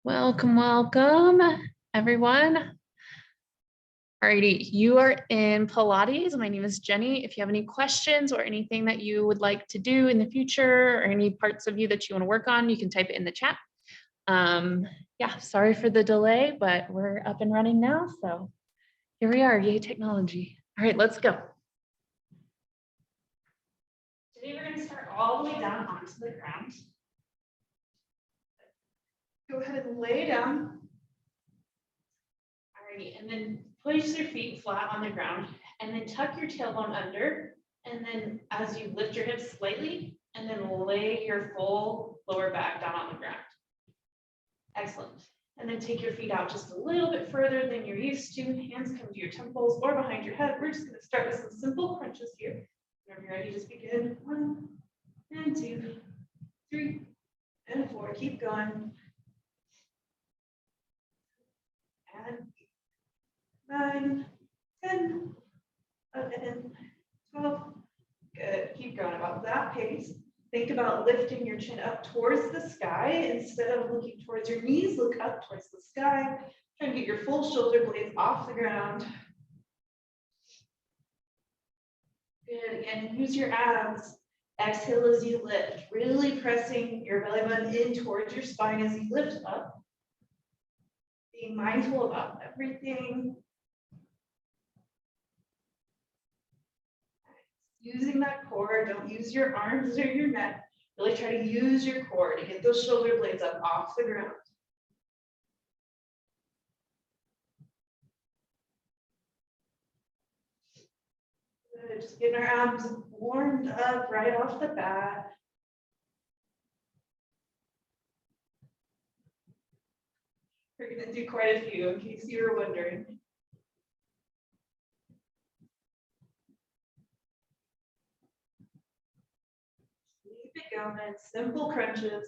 Welcome, welcome, everyone. Alrighty, you are in Pilates. My name is Jenny. If you have any questions or anything that you would like to do in the future or any parts of you that you want to work on, you can type it in the chat. Yeah, sorry for the delay, but we're up and running now. So here we are, yay technology. All right, let's go. Today we're going to start all the way down onto the ground. Go ahead and lay down. Alrighty, and then place your feet flat on the ground and then tuck your tailbone under. And then as you lift your hips slightly and then lay your full lower back down on the ground. Excellent. And then take your feet out just a little bit further than you're used to. Hands come to your temples or behind your head. We're just going to start with some simple crunches here. Whenever you're ready, just begin. 1 and 2, 3 and 4. Keep going. And 9, 10, 11, 12. Good. Keep going about that pace. Think about lifting your chin up towards the sky. Instead of looking towards your knees, look up towards the sky. Try and get your full shoulder blades off the ground. Good. Again, use your abs. Exhale as you lift. Really pressing your belly button in towards your spine as you lift up. Being mindful about everything. Using that core, don't use your arms or your neck. Really try to use your core to get those shoulder blades up off the ground. Good. Just getting our abs warmed up right off the bat. We're going to do quite a few in case you were wondering. Keep it going, simple crunches.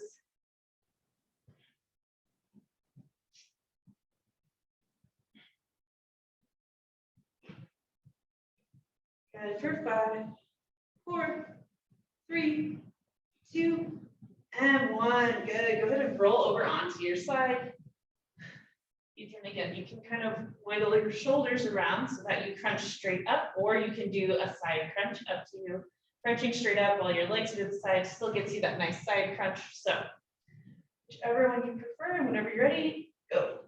Good for 5, 4, 3, 2, and 1. Good. Go ahead and roll over onto your side. You can kind of wiggle your shoulders around so that you crunch straight up, or you can do a side crunch, up to you. Crunching straight up while your legs are to the side still gets you that nice side crunch. So whichever one you prefer, and whenever you're ready, go.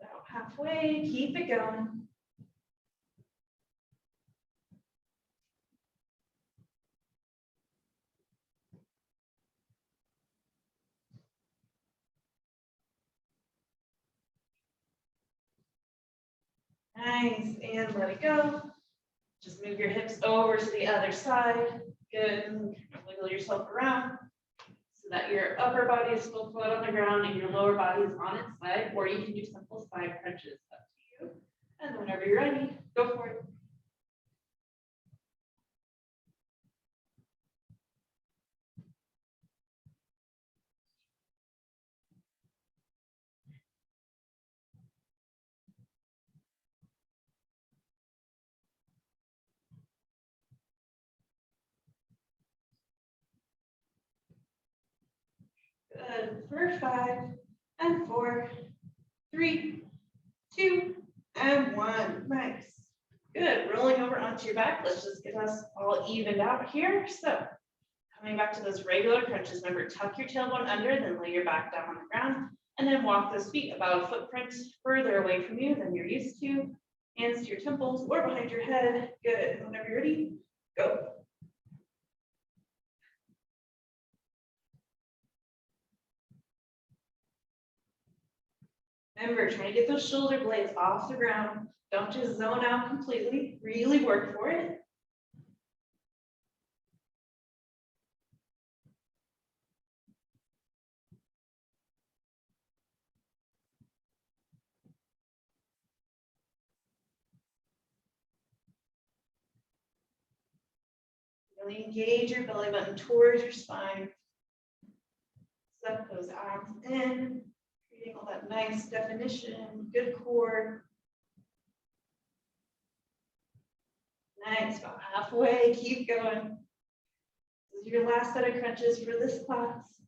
About halfway, keep it going. Nice, and let it go. Just move your hips over to the other side. Good, and wiggle yourself around so that your upper body is still flat on the ground and your lower body is on its side, or you can do simple side crunches, up to you. And whenever you're ready, go for it. Good. For 5 and 4, 3, 2, and 1. Nice. Good. Rolling over onto your back. Let's just get us all evened out here. So coming back to those regular crunches, remember, tuck your tailbone under, then lay your back down on the ground, and then walk those feet about a footprint further away from you than you're used to. Hands to your temples or behind your head. Good. Whenever you're ready, go. Remember, trying to get those shoulder blades off the ground. Don't just zone out completely. Really work for it. Really engage your belly button towards your spine. Suck those arms in, creating all that nice definition, good core. Nice, about halfway, keep going. This is your last set of crunches for this class,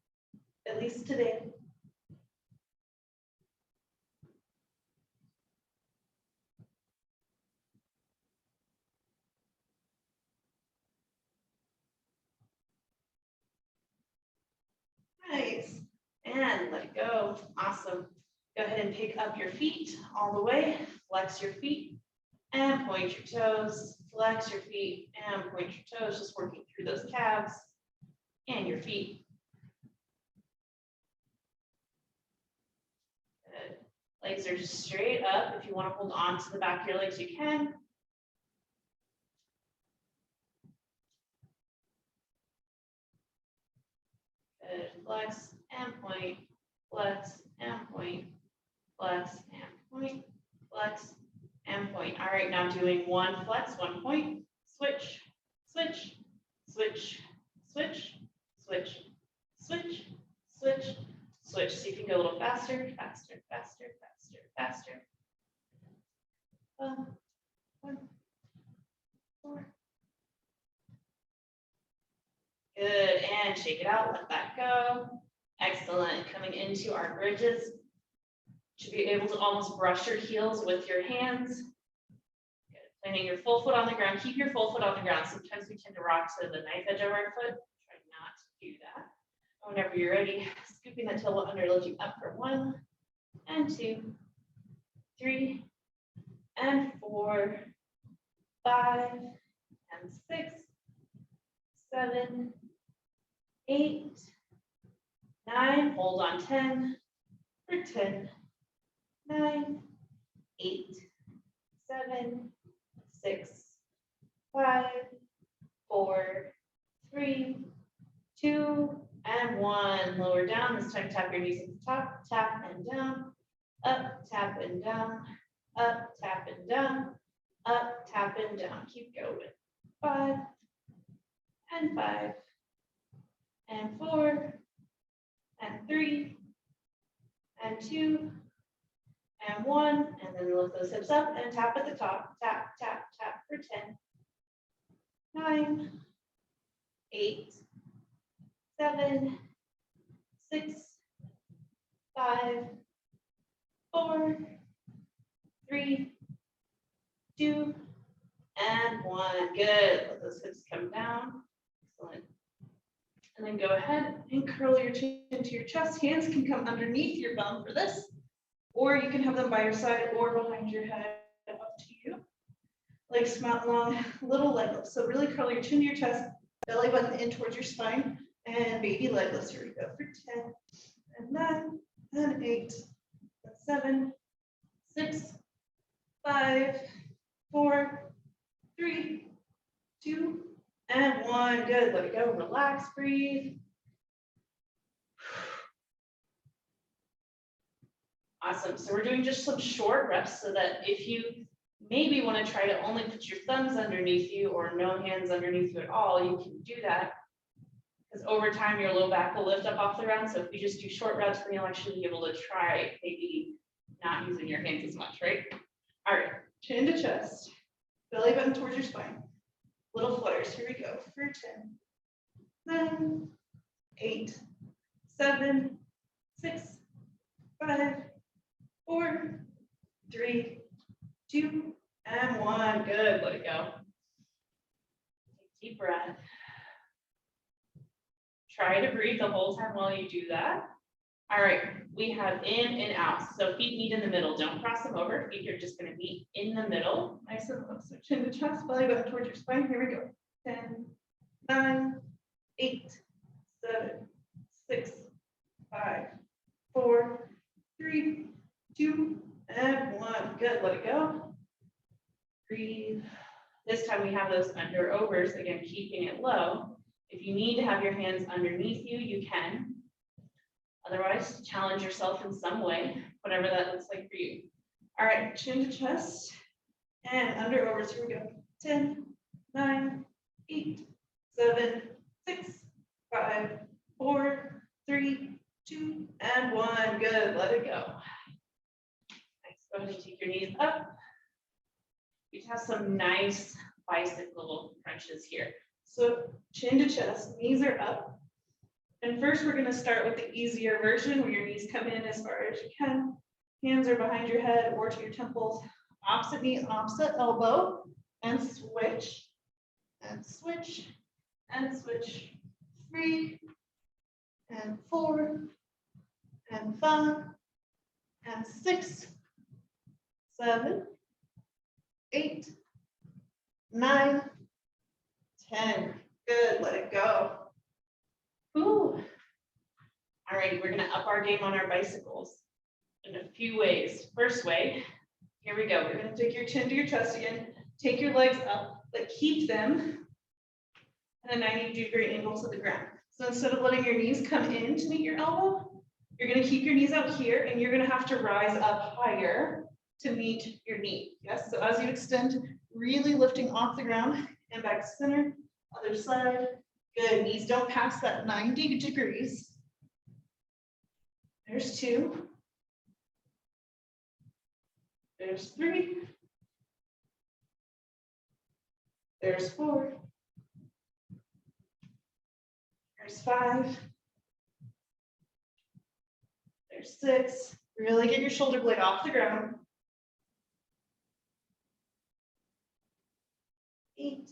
at least today. Nice, and let it go, awesome. Go ahead and pick up your feet all the way, flex your feet, and point your toes, flex your feet, and point your toes, just working through those calves and your feet. Good. Legs are just straight up. If you want to hold on to the back of your legs, you can. Good. Flex and point, flex and point, flex and point, flex and point. All right, now doing one flex, 1 point, switch, switch, switch, switch, switch, switch, switch, switch. See if you can go a little faster, faster, faster, faster, faster. 1, 4. Good, and shake it out, let that go. Excellent, coming into our bridges. Should be able to almost brush your heels with your hands. Good. Planting your full foot on the ground, keep your full foot on the ground. Sometimes we tend to rock to the knife edge of our foot. Try not to do that. Whenever you're ready, scooping the tailbone under, lifting up for 1 and 2, 3 and 4, 5 and 6, 7, 8, 9, hold on 10 for 10, 9, 8, 7, 6, 5, 4, 3, 2, and 1. Lower down. This time tap your knees at the top, tap and down, up, tap and down, up, tap and down, up, tap and down. Keep going. 5 and 5 and 4 and 3 and 2 and 1, and then lift those hips up and tap at the top. Tap, tap, tap for 10, 9, 8, 7, 6, 5, 4, 3, 2, and 1. Good. Let those hips come down. Excellent. And then go ahead and curl your chin into your chest. Hands can come underneath your bum for this, or you can have them by your side or behind your head, up to you. Legs come long, little leg lifts. So really curl your chin to your chest, belly button in towards your spine, and baby leg lifts. Here we go for 10 and 9 and 8 and 7, 6, 5, 4, 3, 2, and 1. Good. Let it go. Relax. Breathe. Awesome. So we're doing just some short reps so that if you maybe want to try to only put your thumbs underneath you or no hands underneath you at all, you can do that. Because over time, your low back will lift up off the ground. So if you just do short reps, then you'll actually be able to try maybe not using your hands as much, right? All right. Chin to chest. Belly button towards your spine. Little flutters. Here we go for 10, 9, 8, 7, 6, 5, 4, 3, 2, and 1. Good. Let it go. Take a deep breath. Try to breathe the whole time while you do that. All right. We have in and out. So feet meet in the middle. Don't cross them over. Feet are just going to meet in the middle. Nice and close. So chin to chest, belly button towards your spine. Here we go. 10, 9, 8, 7, 6, 5, 4, 3, 2, and 1. Good. Let it go. Breathe. This time we have those under overs. Again, keeping it low. If you need to have your hands underneath you, you can. Otherwise, challenge yourself in some way, whatever that looks like for you. All right, chin to chest and under overs. Here we go. 10, 9, 8, 7, 6, 5, 4, 3, 2, and 1. Good. Let it go. Nice. Go ahead and take your knees up. You have some nice bicycle crunches here. So chin to chest, knees are up. And first we're gonna start with the easier version where your knees come in as far as you can. Hands are behind your head or to your temples. Opposite knee, opposite elbow, and switch, and switch, and switch. 3, and 4, and 5, and 6, 7, 8, 9, 10. Good, let it go. Ooh. All right, we're gonna up our game on our bicycles in a few ways. First way, here we go. We're gonna take your chin to your chest again. Take your legs up, but keep them at a 90-degree angle to the ground. So instead of letting your knees come in to meet your elbow, you're gonna keep your knees out here and you're gonna have to rise up higher to meet your knee. Yes, so as you extend, really lifting off the ground and back to center, other side. Good, knees don't pass that 90 degrees. There's 2. There's 3. There's 4. There's 5. There's 6. Really get your shoulder blade off the ground. 8.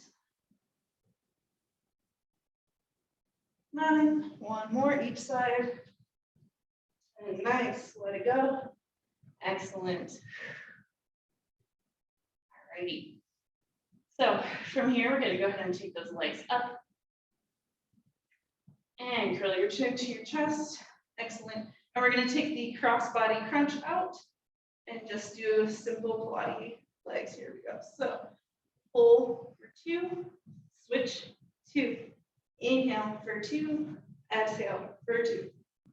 9. One more each side. And nice. Let it go. Excellent. All righty. So from here, we're going to go ahead and take those legs up. And curl your chin to your chest. Excellent. And we're going to take the cross body crunch out and just do simple Pilates legs. Here we go. So pull for 2, switch 2. Inhale for 2, exhale for 2.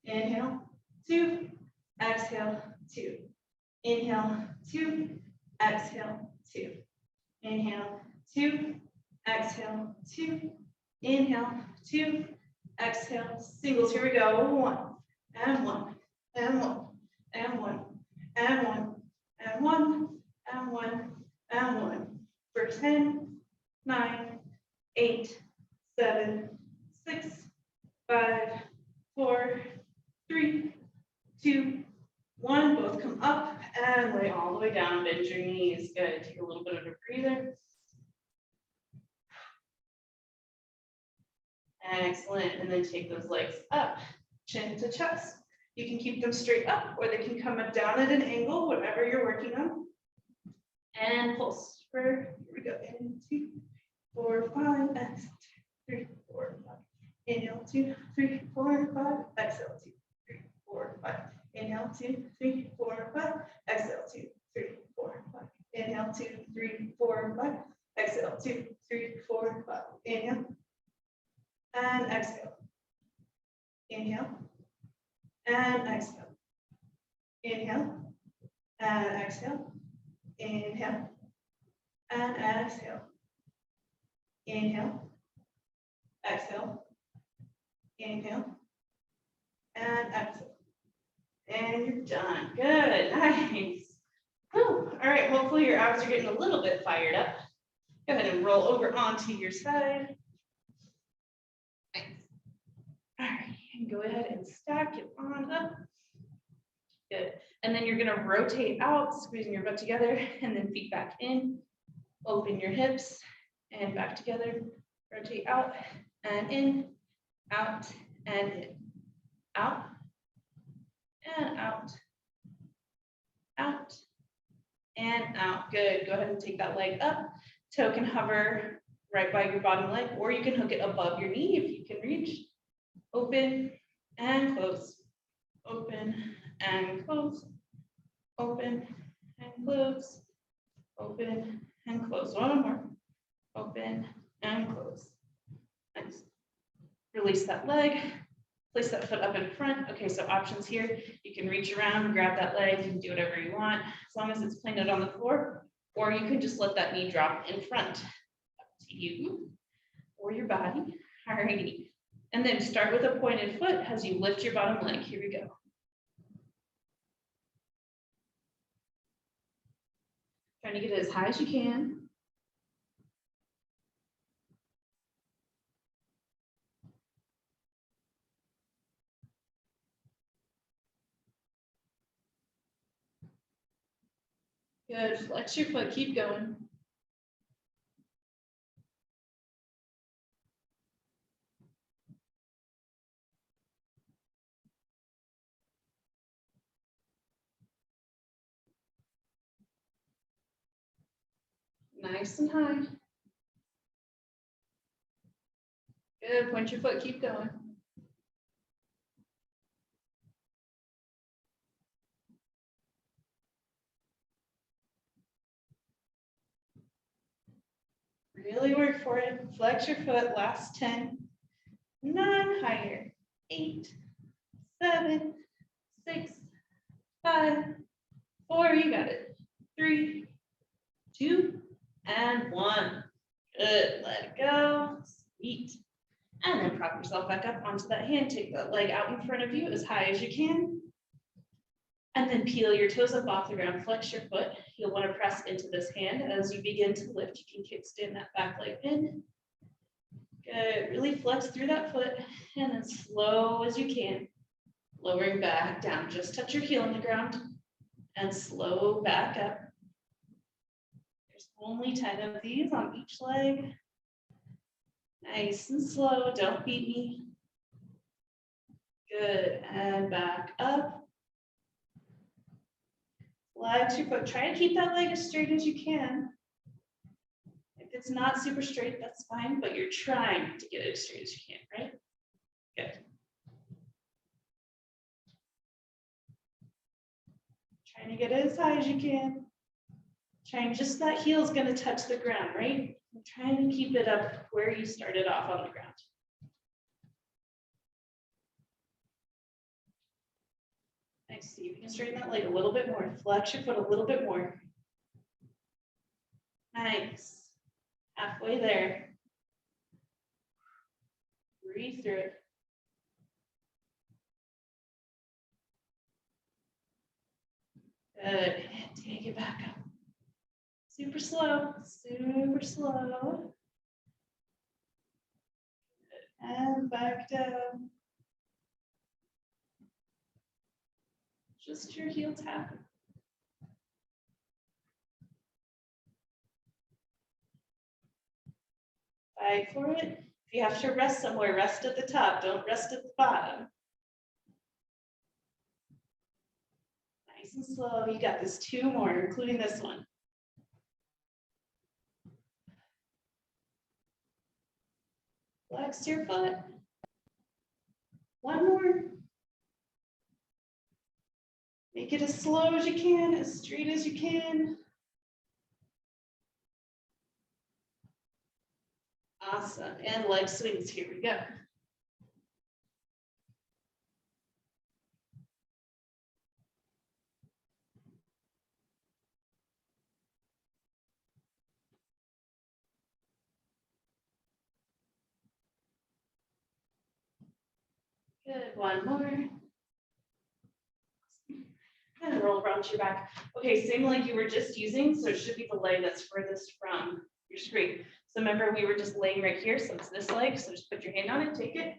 Inhale, 2, exhale, 2. Inhale, 2, exhale, 2. Inhale, 2, exhale, 2. Inhale, 2, exhale, singles. Here we go. 1, and 1, and 1, and 1, and 1, and 1, and 1, and 1. For 10, 9, 8, 7, 6, 5, 4, 3, 2, 1. Both come up and lay all the way down. Bend your knees. Good. Take a little bit of a breather. Excellent. And then take those legs up, chin to chest. You can keep them straight up or they can come up down at an angle, whatever you're working on. And pulse for, here we go. In 2, 4, 5, exhale, 2, 3, 4, 5. Inhale, 2, 3, 4, 5. Exhale, 2, 3, 4, 5. Inhale, 2, 3, 4, 5. Exhale, 2, 3, 4, 5. Inhale, 2, 3, 4, 5. Exhale, 2, 3, 4, 5. Inhale. And exhale. Inhale. And exhale. Inhale. And exhale. Inhale. And exhale. Inhale. Exhale. Inhale. And exhale. And you're done. Good. Nice. Whew. All right. Hopefully your abs are getting a little bit fired up. Go ahead and roll over onto your side. Nice. All right. And go ahead and stack it on up. Good. And then you're going to rotate out, squeezing your butt together, and then feet back in. Open your hips and back together. Rotate out and in, out and in, out and out, out and out. Good. Go ahead and take that leg up. Toe can hover right by your bottom leg, or you can hook it above your knee if you can reach. Open and close. Open and close. Open and close. Open and close. One more. Open and close. Nice. Release that leg. Place that foot up in front. Okay, so options here. You can reach around, grab that leg, you can do whatever you want, as long as it's planted on the floor, or you can just let that knee drop in front. Up to you or your body. Alrighty. And then start with a pointed foot as you lift your bottom leg. Here we go. Trying to get it as high as you can. Good, flex your foot, keep going. Nice and high. Good, point your foot, keep going. Really work for it. Flex your foot, last 10, 9, higher, 8, 7, 6, 5, 4, you got it. 3, 2, and 1. Good, let it go, sweet. And then prop yourself back up onto that hand. Take that leg out in front of you as high as you can. And then peel your toes up off the ground, flex your foot. You'll want to press into this hand. As you begin to lift, you can kickstand that back leg in. Good, really flex through that foot, and then slow as you can, lowering back down. Just touch your heel on the ground, and slow back up. There's only 10 of these on each leg. Nice and slow, don't beat me. Good, and back up. Flex your foot, try to keep that leg as straight as you can. If it's not super straight, that's fine, but you're trying to get it as straight as you can, right? Good. Trying to get it as high as you can. Trying just that heel is going to touch the ground, right? I'm trying to keep it up where you started off on the ground. Nice. See if you can straighten that leg a little bit more. Flex your foot a little bit more. Nice. Halfway there. Breathe through it. Good. And take it back up. Super slow. Super slow. Good. And back down. Just your heel tap. Fight for it. If you have to rest somewhere, rest at the top. Don't rest at the bottom. Nice and slow. You got this. 2 more, including this one. Flex your foot. 1 more. Make it as slow as you can, as straight as you can. Awesome. And leg swings. Here we go. Good. 1 more. And roll around to your back. Okay, same leg you were just using, so it should be the leg that's furthest from your screen. So remember, we were just laying right here, so it's this leg. So just put your hand on it, take it.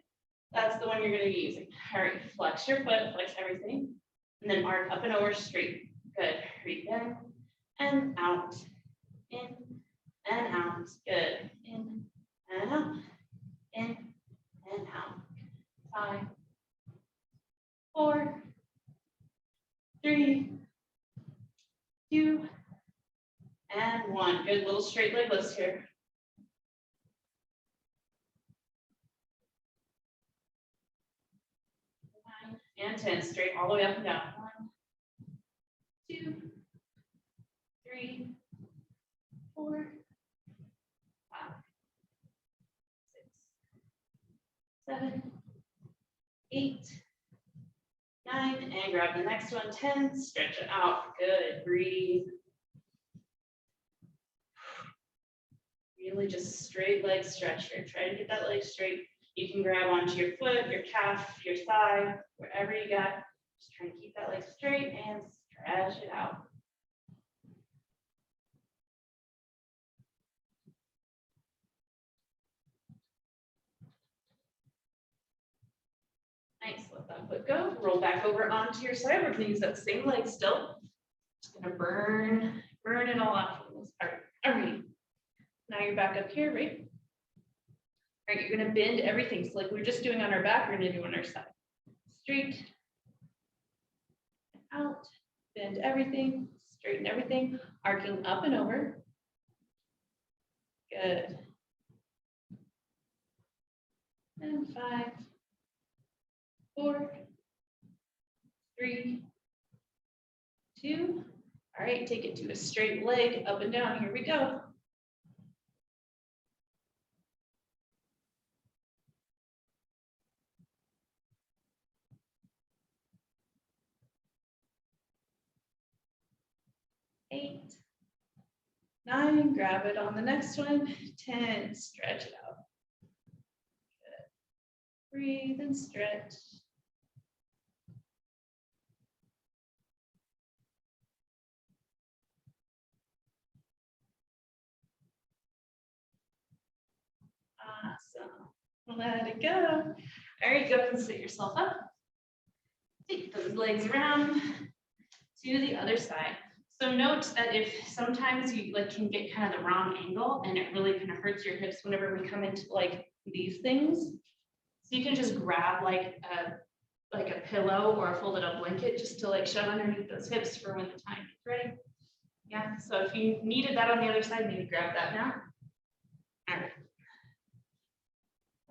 That's the one you're going to be using. All right, flex your foot, flex everything, and then arc up and over straight. Good. Breathe in and out, in and out. Good. In and out, in and out. 5, 4, 3, 2, and 1. Good, little straight leg lifts here. 9 and 10, straight all the way up and down. 1, 2, 3, 4, 5, 6, 7, 8, 9, and grab the next one. 10, stretch it out. Good, breathe. Really just straight leg stretch here. Try to get that leg straight. You can grab onto your foot, your calf, your thigh, wherever you got. Just try to keep that leg straight and stretch it out. Nice, let that foot go. Roll back over onto your side. We're gonna use that same leg still. Just gonna burn Burn it all off for the most part. All right. Now you're back up here, right? All right, you're gonna bend everything. So like we we're just doing on our back, we're gonna do on our side. Straight, out, bend everything, straighten everything, arcing up and over. Good. And 5, 4, 3, 2. All right, take it to a straight leg, up and down. Here we go. Eight, 9, grab it on the next one. 10, stretch it out. Good. Breathe and stretch. Awesome. Let it go. All right, go ahead and sit yourself up. Take those legs around to the other side. So note that if sometimes you like can get kind of the wrong angle and it really kind of hurts your hips whenever we come into like these things. So you can just grab like a pillow or a folded up blanket just to like shove underneath those hips for when the time is ready. Yeah, so if you needed that on the other side, maybe grab that now. All right.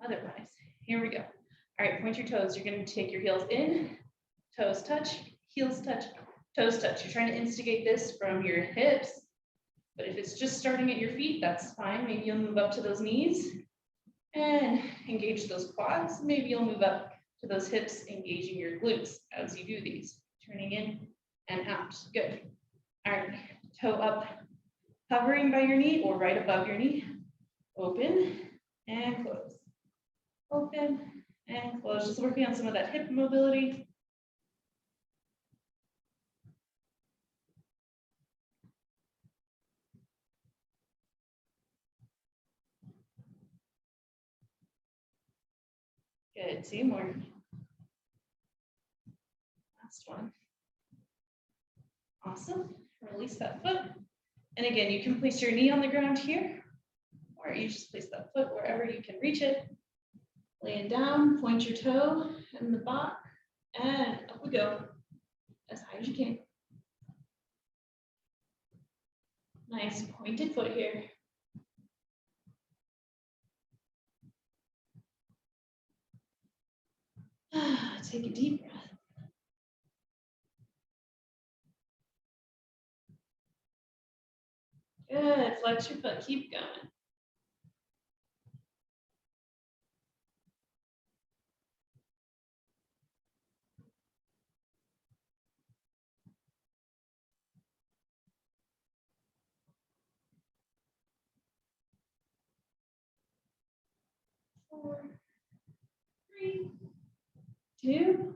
Otherwise, here we go. All right, point your toes. You're going to take your heels in, toes touch, heels touch, toes touch. You're trying to instigate this from your hips, but if it's just starting at your feet, that's fine. Maybe you'll move up to those knees and engage those quads. Maybe you'll move up to those hips, engaging your glutes as you do these, turning in and out. Good. All right, toe up, hovering by your knee or right above your knee. Open and close. Open and close. Just working on some of that hip mobility. Good. 2 more. Last one. Awesome. Release that foot. And again, you can place your knee on the ground here, or you just place that foot wherever you can reach it. Laying down, point your toe in the block, and up we go, as high as you can. Nice pointed foot here. Take a deep breath. Good, flex your foot, keep going. Four, 3, 2,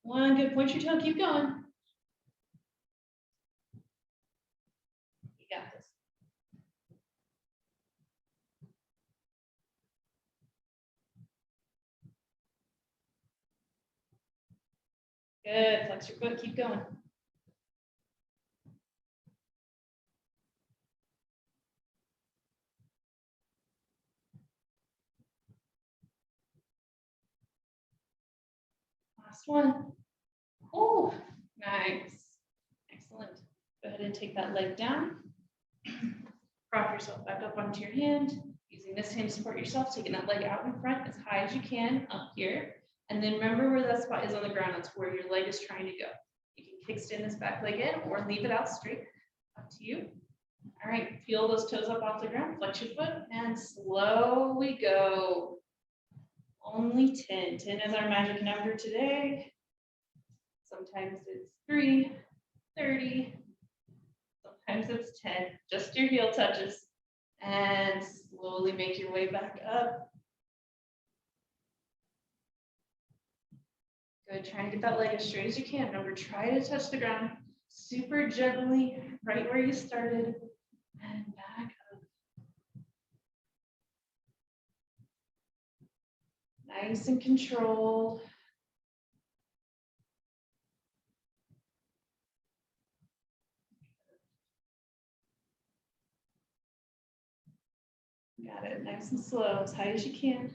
1. Good, point your toe, keep going. You got this. Good, flex your foot, keep going. Last one. Oh, nice. Excellent. Go ahead and take that leg down. Prop yourself back up onto your hand. Using this hand to support yourself, taking that leg out in front as high as you can up here. And then remember where that spot is on the ground. That's where your leg is trying to go. You can kickstand this back leg in or leave it out straight. Up to you. All right, peel those toes up off the ground, flex your foot, and slowly go. Only 10. 10 is our magic number today. Sometimes it's 3, 30. Sometimes it's 10. Just your heel touches. And slowly make your way back up. Good. Try and get that leg as straight as you can. Remember, try to touch the ground super gently, right where you started. And back up. Nice and controlled. Good, nice and slow, as high as you can.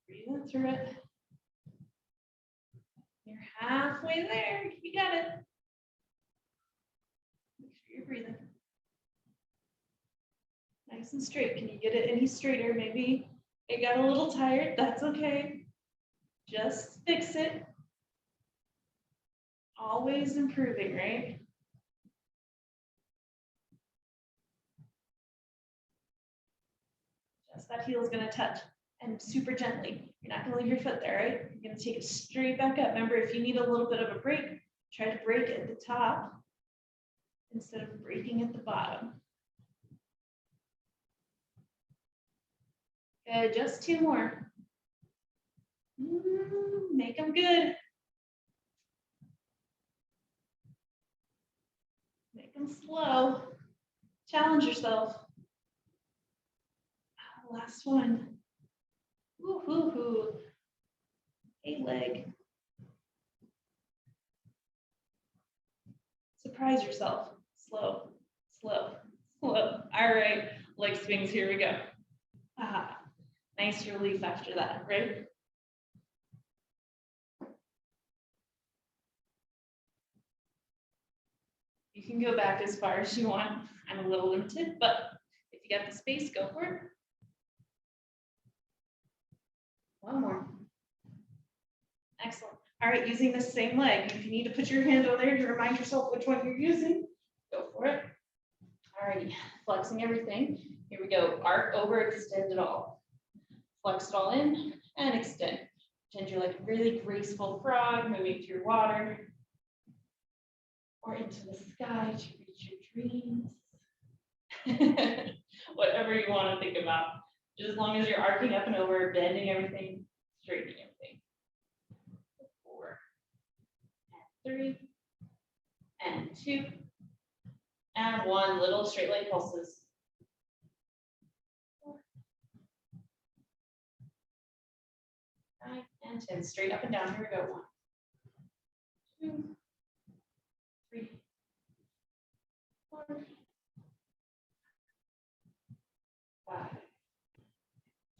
Breathe through it. You're halfway there. You got it. Make sure you're breathing. Nice and straight. Can you get it any straighter? Maybe it got a little tired. That's okay. Just fix it. Always improving, right? Just that heel is going to touch, and super gently. You're not going to leave your foot there, right? You're going to take it straight back up. Remember, if you need a little bit of a break, try to break at the top instead of breaking at the bottom. Good, just 2 more. Make them good. Make them slow. Challenge yourself. Last one. Woo-hoo-hoo. Hey, leg. Surprise yourself. Slow, slow, slow. All right, leg swings, here we go. Ah, nice relief after that, right? You can go back as far as you want. I'm a little limited, but if you got the space, go for it. One more. Excellent. All right, using the same leg. If you need to put your hand on there to remind yourself which one you're using, go for it. All righty, flexing everything. Here we go. Arc over, extend it all. Flex it all in and extend. Pretend you're like a really graceful frog moving through water or into the sky to reach your dreams. Whatever you want to think about. Just as long as you're arcing up and over, bending everything, straightening everything. 4 and 3 and 2 and 1. Little straight leg pulses. 4, 5 and 10. Straight up and down. Here we go. 1, 2, 3, 4, 5,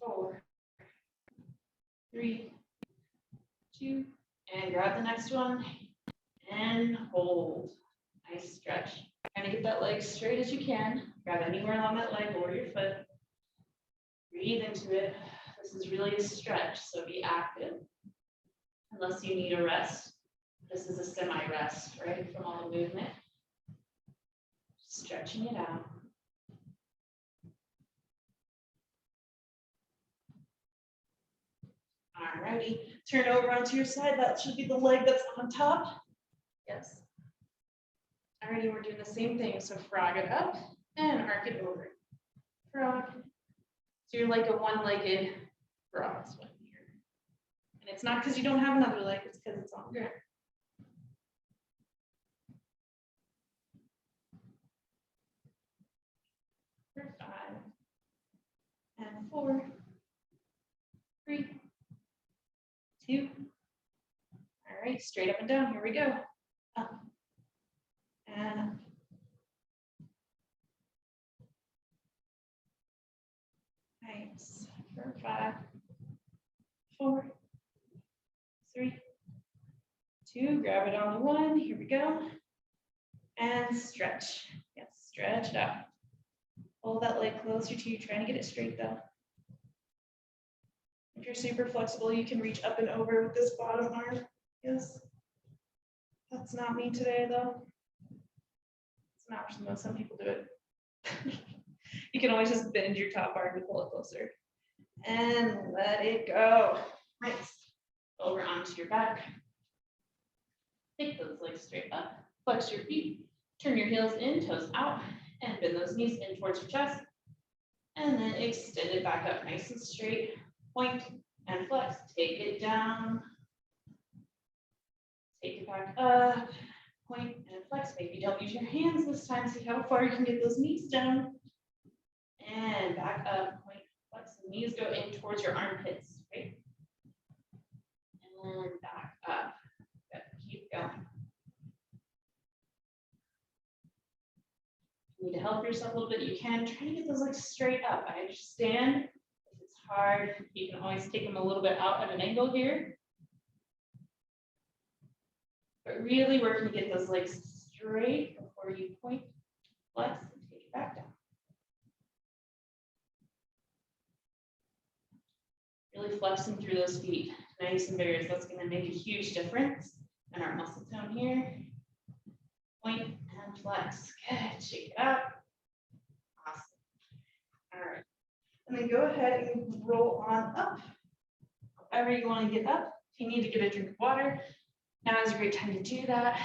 4, 3, 2, and grab the next one and hold. Nice stretch. Trying to get that leg straight as you can. Grab anywhere along that leg or your foot. Breathe into it. This is really a stretch, so be active. Unless you need a rest. This is a semi-rest, right, from all the movement. Stretching it out. Alrighty, turn over onto your side. That should be the leg that's on top. Yes. Alrighty, we're doing the same thing. So frog it up and arc it over. Frog. So you're like a one-legged frog swing here. And it's not because you don't have another leg, it's because it's on the ground. For 5 and 4, 3, 2. All right, straight up and down. Here we go. Up and up. Nice. For 5, 4, 3, 2. Grab it on the 1. Here we go. And stretch. Yes, stretch it out. Hold that leg closer to you. Trying to get it straight though. If you're super flexible, you can reach up and over with this bottom arm. Yes. That's not me today, though. It's an option, though. Some people do it. You can always just bend your top arm to pull it closer. And let it go. Nice. Over onto your back. Take those legs straight up. Flex your feet. Turn your heels in, toes out, and bend those knees in towards your chest. And then extend it back up nice and straight. Point and flex. Take it down. Take it back up. Point and flex. Maybe don't use your hands this time. See how far you can get those knees down. And back up. Point, flex. The knees go in towards your armpits. Right? and back up. Good. Keep going. You need to help yourself a little bit. You can try to get those legs straight up. I understand if it's hard. You can always take them a little bit out at an angle here. But really working to get those legs straight before you point, flex, and take it back down. Really flexing through those feet, nice and big. That's going to make a huge difference in our muscle tone here. Point and flex. Good. Shake it up. Awesome. All right. And then go ahead and roll on up. However you want to get up. If you need to get a drink of water, now is a great time to do that.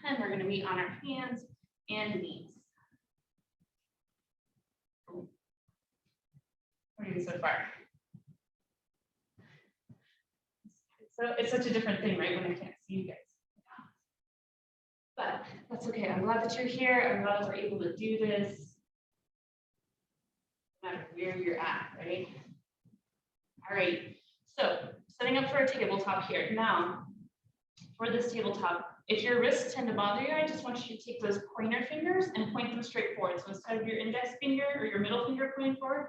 And we're going to meet on our hands and knees. What are you doing so far? So it's such a different thing, right, when I can't see you guys. But that's okay. I'm glad that you're here. I'm glad that we're able to do this. No matter where you're at, right? All right. So setting up for a tabletop here. Now, for this tabletop, if your wrists tend to bother you, I just want you to take those pointer fingers and point them straight forward. So instead of your index finger or your middle finger pointing forward,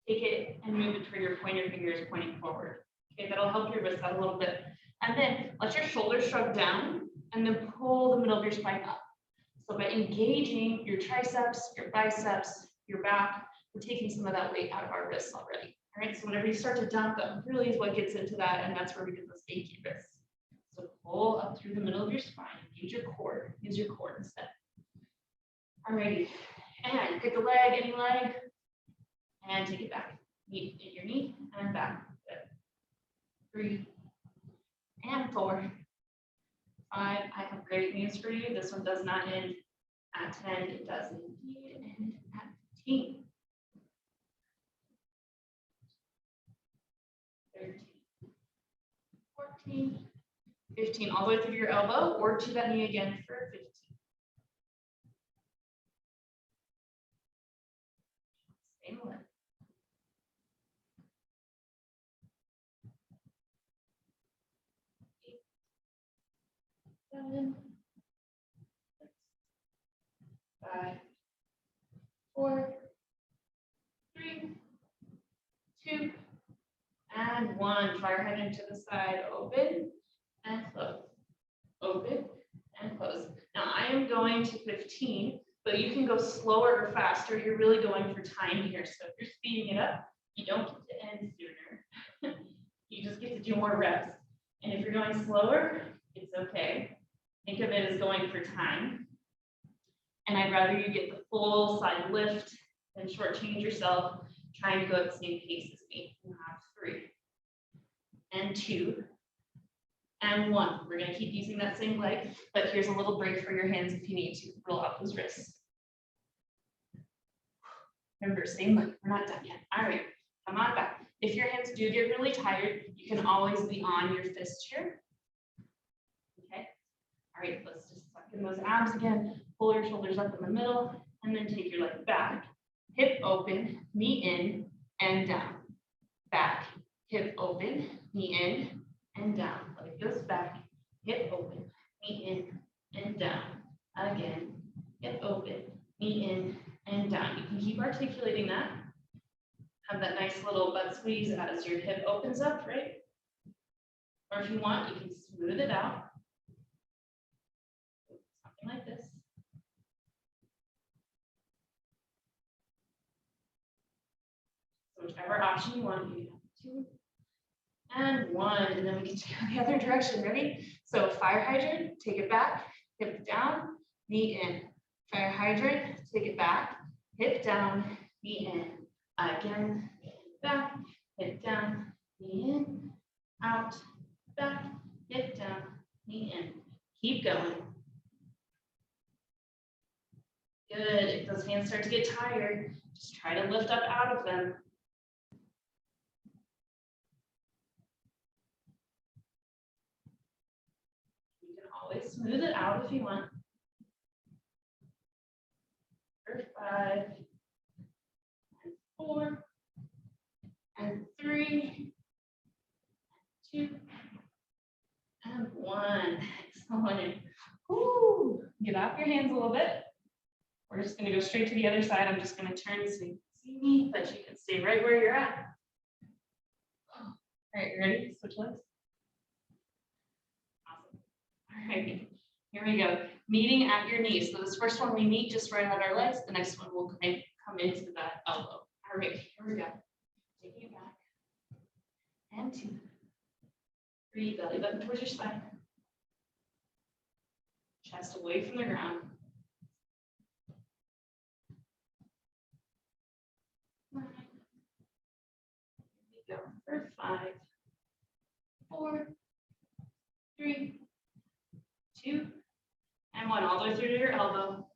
take it and move it to where your pointer finger is pointing forward. Okay, that'll help your wrist out a little bit. And then let your shoulders shrug down and then pull the middle of your spine up. So by engaging your triceps, your biceps, your back, we're taking some of that weight out of our wrists already. All right, so whenever you start to dump, that really is what gets into that, and that's where we get those achy wrists. So pull up through the middle of your spine, use your core instead. All righty, and pick a leg, any leg, and take it back. Knee, hit your knee, and back. Good. 3, and 4, 5. I have great news for you. This one does not end at 10. It does indeed end at 15. 13, 14, 15, all the way through your elbow or to that knee again for 15. Same leg. 8, 7, 6, 5, 4, 3, 2, and 1. Fire head into the side, open and close, open and close. Now I am going to 15, but you can go slower or faster. You're really going for time here. So if you're speeding it up, you don't get to end sooner. You just get to do more reps. And if you're going slower, it's okay. Think of it as going for time. And I'd rather you get the full side lift than shortchange yourself trying to go at the same pace as me. You have 3, and 2, and 1. We're going to keep using that same leg, but here's a little break for your hands if you need to. Roll out those wrists. Remember, same leg. We're not done yet. All right, come on back. If your hands do get really tired, you can always be on your fist here. Okay. All right, let's just suck in those abs again. Pull your shoulders up in the middle, and then take your leg back. Hip open, knee in, and down. Back, hip open, knee in, and down. Leg goes back, hip open, knee in, and down. Again, hip open, knee in, and down. You can keep articulating that. Have that nice little butt squeeze as your hip opens up, right? Or if you want, you can smooth it out. Something like this. So whichever option you want, you have 2, and 1, and then we can go the other direction. Ready? So fire hydrant, take it back, hip down, knee in. Fire hydrant, take it back, hip down, knee in. Again, back, hip down, knee in, out, back, hip down, knee in. Keep going. Good. If those hands start to get tired, just try to lift up out of them. You can always smooth it out if you want. For 5, and 4, and 3, 2, one. Excellent. Woo. Get off your hands a little bit. We're just gonna go straight to the other side. I'm just gonna turn so you can see me, but you can stay right where you're at. All right, you ready? Switch legs. Awesome. All right, here we go. Meeting at your knees. So this first one we meet just right at our legs. The next one will come into the elbow. All right, here we go. Taking it back. And 2. 3, belly button towards your spine. Chest away from the ground. 9. Here we go for 5, 4, 3, 2, and 1. All the way through to your elbow.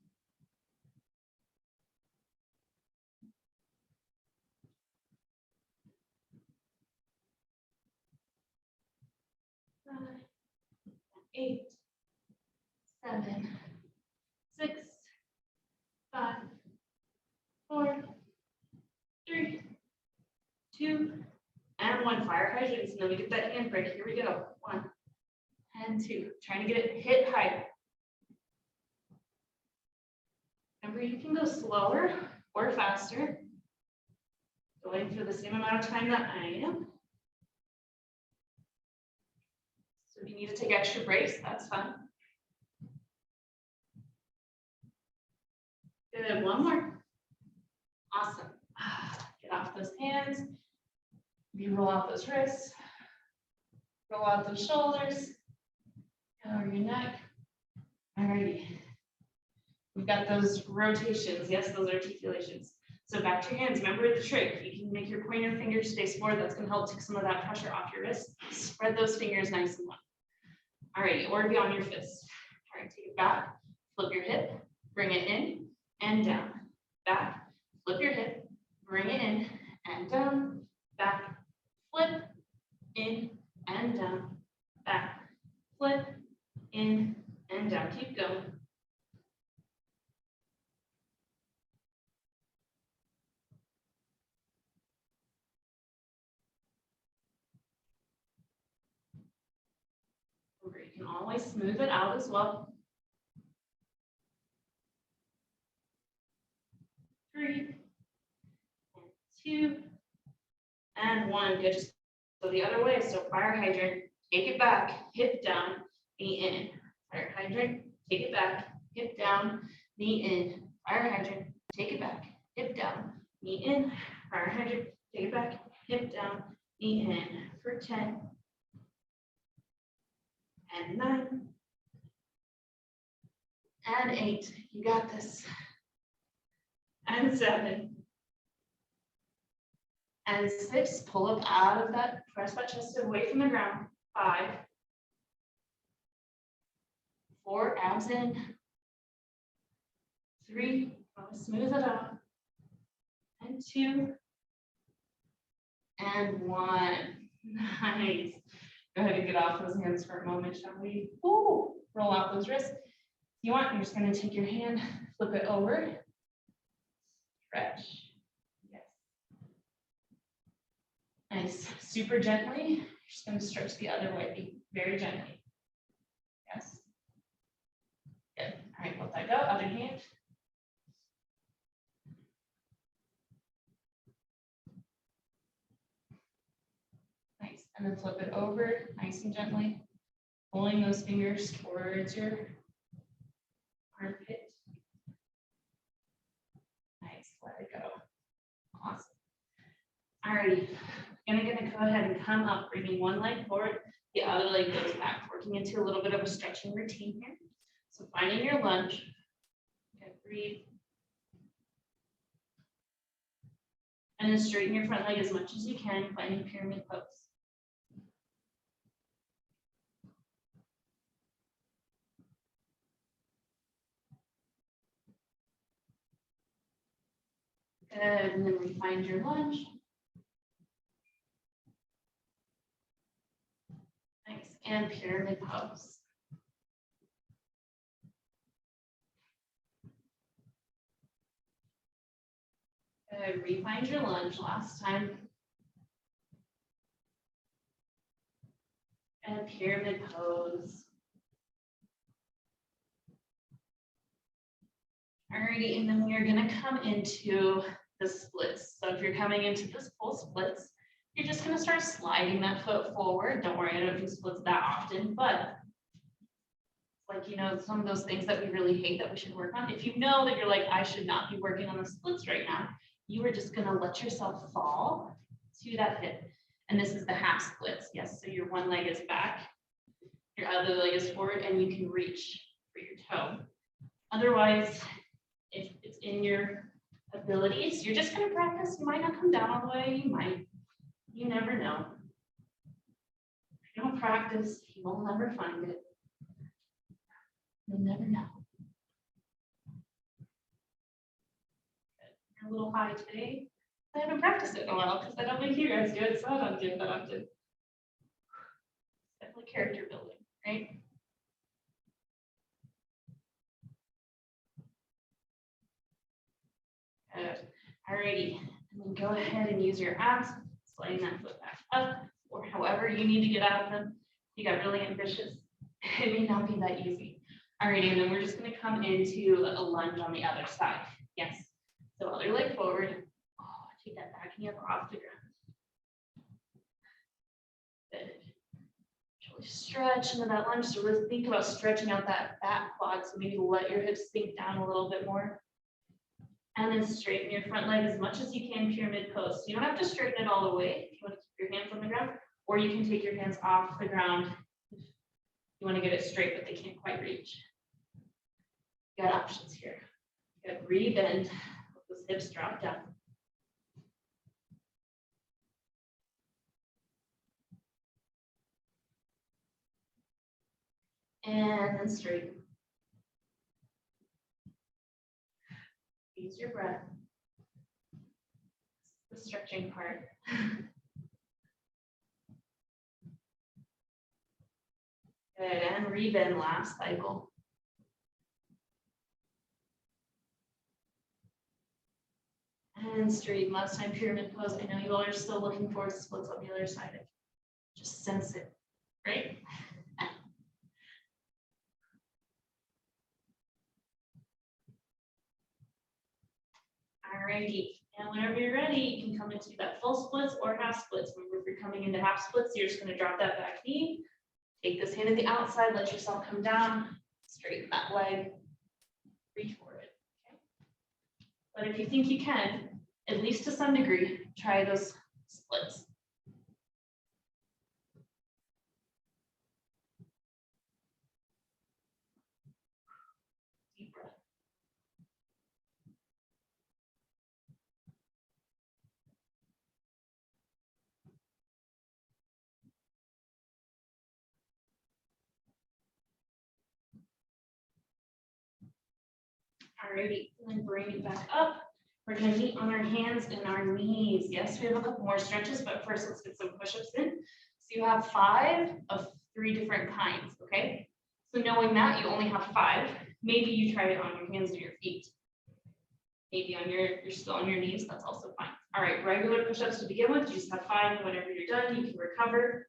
9, 8, 7, 6, 5, 4, 3, 2, and 1. Fire hydrants, and then we get that handbrake. Here we go. 1 and 2. Trying to get it hit higher. Remember, you can go slower or faster. Going for the same amount of time that I am. So if you need to take extra breaks, that's fine. Good, 1 more. Awesome. Get off those hands. You roll out those wrists. Roll out those shoulders. Over your neck. Alrighty. We've got those rotations. Yes, those articulations. So back to your hands. Remember the trick. You can make your pointer fingers face forward. That's going to help take some of that pressure off your wrist. Spread those fingers nice and long. Alrighty, or be on your fists. All right, take it back. Flip your hip. Bring it in and down. Back. Flip your hip. Bring it in and down. Back. Flip. In and down. Back. Flip. In and down. Keep going. You can always smooth it out as well. 3, and 2, and 1. Good. Just go the other way. So fire hydrant, take it back, hip down, knee in. Fire hydrant, take it back, hip down, knee in. Fire hydrant, take it back, hip down, knee in. Fire hydrant, take it back, hip down, knee in. For 10. And 9. And 8. You got this. And 7. And 6. Pull up out of that. Press that chest away from the ground. 5. 4. Abs in. 3. Smooth it out. And 2. And 1. Nice. Go ahead and get off those hands for a moment, shall we? Ooh, roll out those wrists. If you want, you're just going to take your hand, flip it over, stretch. Yes. Nice. Super gently. You're just going to stretch the other way, very gently. Yes. Good. All right, let that go. Other hand. And then flip it over nice and gently, pulling those fingers towards your armpit. Nice, let it go. Awesome. Alrighty, I'm gonna go ahead and come up, bringing one leg forward, the other leg goes back, working into a little bit of a stretching routine here. So finding your lunge, okay, breathe. And then straighten your front leg as much as you can, finding pyramid pose. Good, and then refine your lunge. Nice, and pyramid pose. Good, refine your lunge last time. And pyramid pose. Alrighty, and then we are gonna come into the splits. So if you're coming into this full splits, you're just gonna start sliding that foot forward. Don't worry, I don't do splits that often, but like, you know, some of those things that we really hate that we should work on. If you know that you're like, I should not be working on the splits right now, you are just gonna let yourself fall to that hip. And this is the half splits. Yes, so your one leg is back, your other leg is forward, and you can reach for your toe. Otherwise, if it's in your abilities, you're just gonna practice. You might not come down all the way, you might. You never know. If you don't practice, you will never find it. You'll never know. You're a little high today. I haven't practiced it in a while because I don't make you guys do it, so I don't do it that often. Definitely character building, right? Good. Alrighty, and then go ahead and use your abs, sliding that foot back up, or however you need to get out of them. You got really ambitious. It may not be that easy. Alrighty, and then we're just gonna come into a lunge on the other side. Yes. So other leg forward. Oh, take that back knee up off the ground. Good. Really stretch into that lunge. So really think about stretching out that back quad. So maybe let your hips sink down a little bit more. And then straighten your front leg as much as you can, pyramid pose. So you don't have to straighten it all the way if you want to keep your hands on the ground, or you can take your hands off the ground if you want to get it straight, but they can't quite reach. You got options here. You got rebend, let those hips drop down. And then straighten. Use your breath. The stretching part. Good, and rebend last cycle. And straighten last time, pyramid pose. I know you all are still looking forward to splits on the other side. Just sense it, right? Alrighty, and whenever you're ready, you can come into that full splits or half splits. Remember, if you're coming into half splits, you're just gonna drop that back knee, take this hand at the outside, let yourself come down, straighten that leg, reach for it, okay? But if you think you can, at least to some degree, try those splits. Deep breath. Alrighty, and then bring it back up. We're gonna meet on our hands and our knees. Yes, we have a couple more stretches, but first let's get some push-ups in. So you have 5 of 3 different kinds, okay? So knowing that you only have 5, maybe you try it on your hands or your feet. Maybe on you're still on your knees, that's also fine. All right, regular push-ups to begin with, you just have 5. Whenever you're done, you can recover.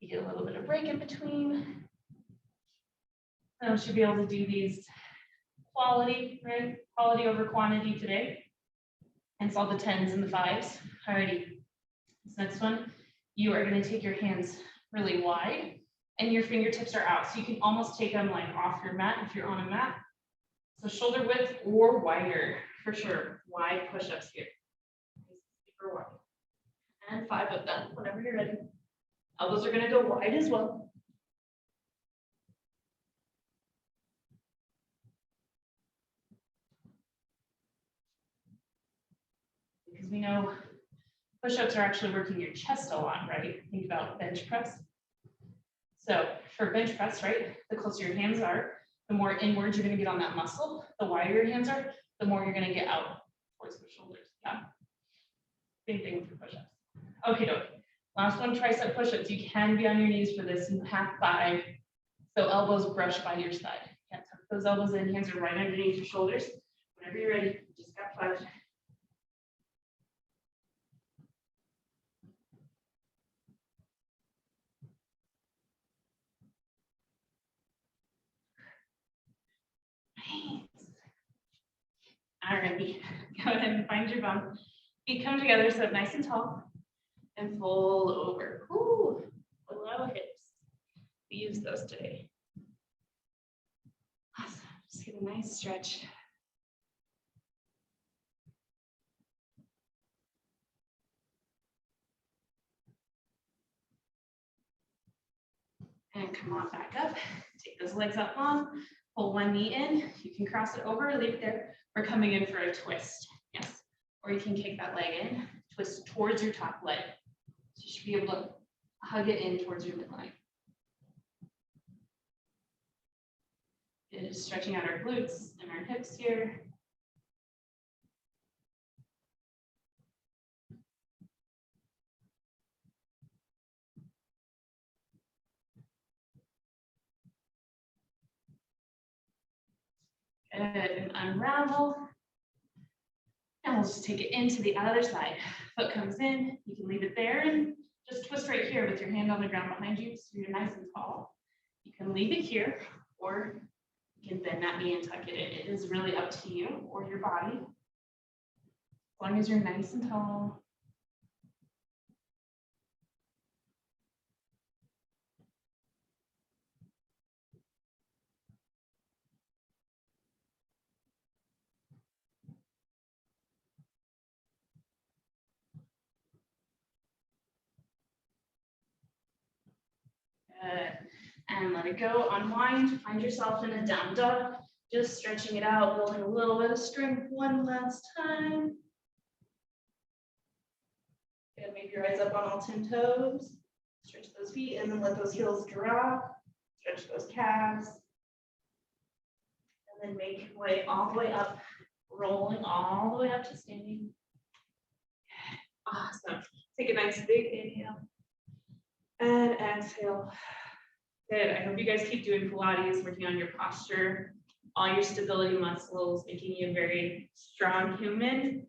You get a little bit of break in between. I should be able to do these quality, right? Quality over quantity today. Hence all the 10s and the 5s. Alrighty. This next one, you are going to take your hands really wide and your fingertips are out. So you can almost take them like off your mat if you're on a mat. So shoulder width or wider for sure. Wide push-ups here. Super wide. And 5 of them whenever you're ready. Elbows are going to go wide as well. Because we know push-ups are actually working your chest a lot, right? Think about bench press. So for bench press, right, the closer your hands are, the more inwards you're going to get on that muscle. The wider your hands are, the more you're going to get out towards the shoulders. Yeah. Same thing with your push-ups. Okay, dokie. Last one, tricep push-ups. You can be on your knees for this. You have 5. So elbows brush by your side. Can't tuck those elbows in. Hands are right underneath your shoulders. Whenever you're ready, just got 5. Nice. Alrighty, go ahead and find your bum. Feet come together, sit nice and tall, and fold over. Ooh, below hips. We use those today. Awesome. Just get a nice stretch. And come on back up. Take those legs up long. Pull one knee in. You can cross it over, leave it there. We're coming in for a twist. Yes. Or you can kick that leg in, twist towards your top leg. So you should be able to hug it in towards your midline. It is stretching out our glutes and our hips here. Good, and unravel. And we'll just take it into the other side. Foot comes in, you can leave it there and just twist right here with your hand on the ground behind you so you're nice and tall. You can leave it here, or you can bend that knee and tuck it in. It is really up to you or your body. As long as you're nice and tall. Good. And let it go, unwind, find yourself in a down dog, just stretching it out, building a little bit of strength one last time. Good, maybe rise up on all 10 toes, stretch those feet, and then let those heels drop, stretch those calves. And then make your way all the way up, rolling all the way up to standing. Awesome. Take a nice big inhale and exhale. Good. I hope you guys keep doing Pilates, working on your posture, all your stability muscles, making you a very strong human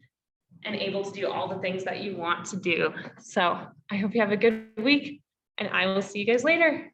and able to do all the things that you want to do. So I hope you have a good week, and I will see you guys later.